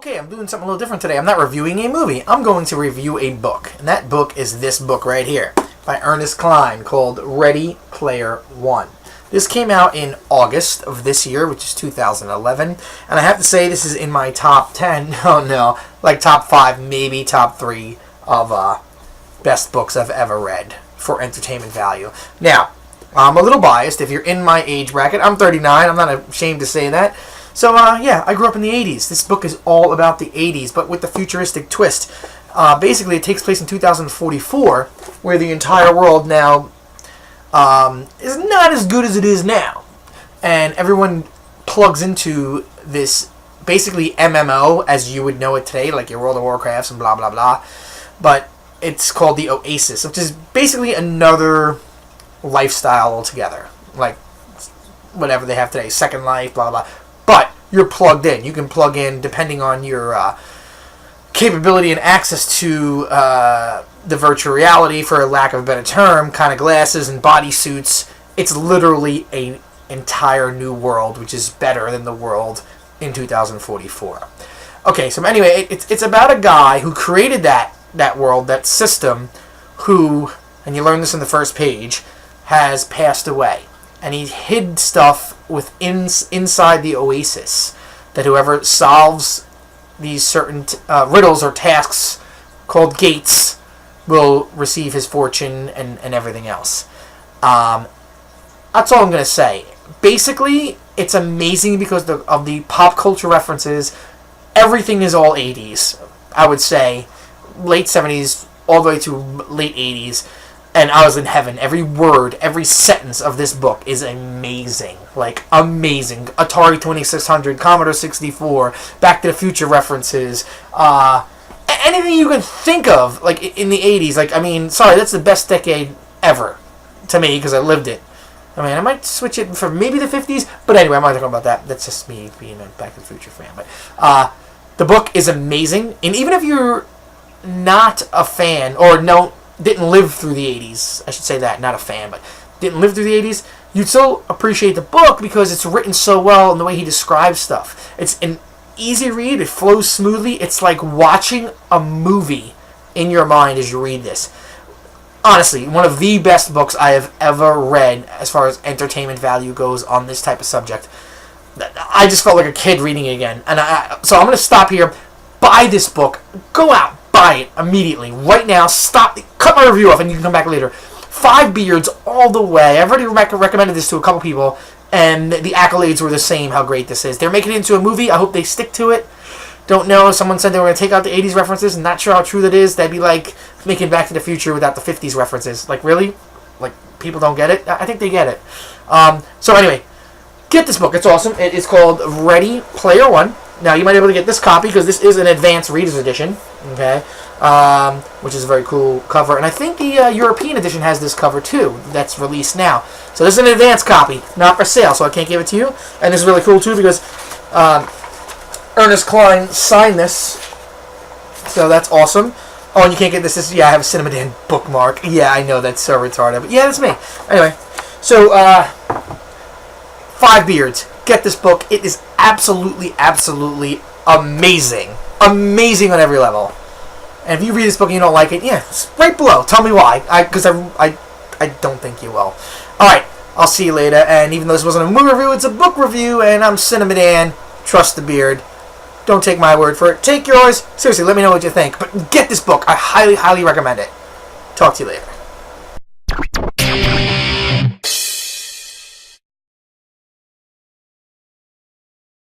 Okay, I'm doing something a little different today. I'm not reviewing a movie. I'm going to review a book. And that book is this book right here by Ernest Cline called Ready Player One. This came out in August of this year, which is 2011. And I have to say this is in my top 10, oh no, like top 5, maybe top 3 of best books I've ever read for entertainment value. Now, I'm a little biased. If you're in my age bracket, I'm 39. I'm not ashamed to say that. So, yeah, I grew up in the 80s. This book is all about the 80s, but with the futuristic twist. Basically, it takes place in 2044, where the entire world now is not as good as it is now. And everyone plugs into this, basically, MMO, as you would know it today, like your World of Warcrafts and blah, blah, blah. But it's called the Oasis, which is basically another lifestyle altogether. Like, whatever they have today, Second Life, blah, blah. But you're plugged in. You can plug in depending on your capability and access to the virtual reality, for lack of a better term, kind of glasses and bodysuits. It's literally an entire new world, which is better than the world in 2044. Okay, so anyway, it's about a guy who created that world, that system, who, and you learn this in the first page, has passed away. And he hid stuff inside the Oasis, that whoever solves these certain riddles or tasks called gates will receive his fortune and everything else. That's all I'm going to say. Basically, it's amazing because of the pop culture references. Everything is all 80s, I would say. Late 70s, all the way to late 80s. And I was in heaven. Every word, every sentence of this book is amazing. Like, amazing. Atari 2600, Commodore 64, Back to the Future references. Anything you can think of, like, in the 80s. Like, I mean, sorry, that's the best decade ever to me, because I lived it. I mean, I might switch it for maybe the 50s, but anyway, I'm not talking about that. That's just me being a Back to the Future fan. But the book is amazing. And even if you're not a fan, or didn't live through the 80s, I should say that, not a fan, but didn't live through the 80s, you'd still appreciate the book because it's written so well in the way he describes stuff. It's an easy read, it flows smoothly, it's like watching a movie in your mind as you read this. Honestly, one of the best books I have ever read as far as entertainment value goes on this type of subject. I just felt like a kid reading it again. And so I'm going to stop here. Buy this book. Go out. Buy it immediately, right now. Stop, cut my review off, and you can come back later. 5 beards all the way. I've already recommended this to a couple people, and the accolades were the same, how great this is. They're making it into a movie. I hope they stick to it. Don't know. Someone said they were going to take out the 80s references. I'm not sure how true that is. That'd be like making Back to the Future without the 50s references. Like, really? Like, people don't get it? I think they get it. So anyway, get this book. It's awesome. It is called Ready Player One. Now, you might be able to get this copy because this is an advanced reader's edition, okay, which is a very cool cover. And I think the European edition has this cover, too, that's released now. So this is an advanced copy, not for sale, so I can't give it to you. And this is really cool, too, because Ernest Cline signed this, so that's awesome. Oh, and you can't get this. Yeah, I have a CinemaDan bookmark. Yeah, I know, that's so retarded. But yeah, that's me. Anyway, so 5 beards. Get this book. It is absolutely, absolutely amazing. Amazing on every level. And if you read this book and you don't like it, yeah, it's right below. Tell me why. Because I don't think you will. Alright, I'll see you later. And even though this wasn't a movie review, it's a book review. And I'm CinemaDan. Trust the beard. Don't take my word for it. Take yours. Seriously, let me know what you think. But get this book. I highly, highly recommend it. Talk to you later.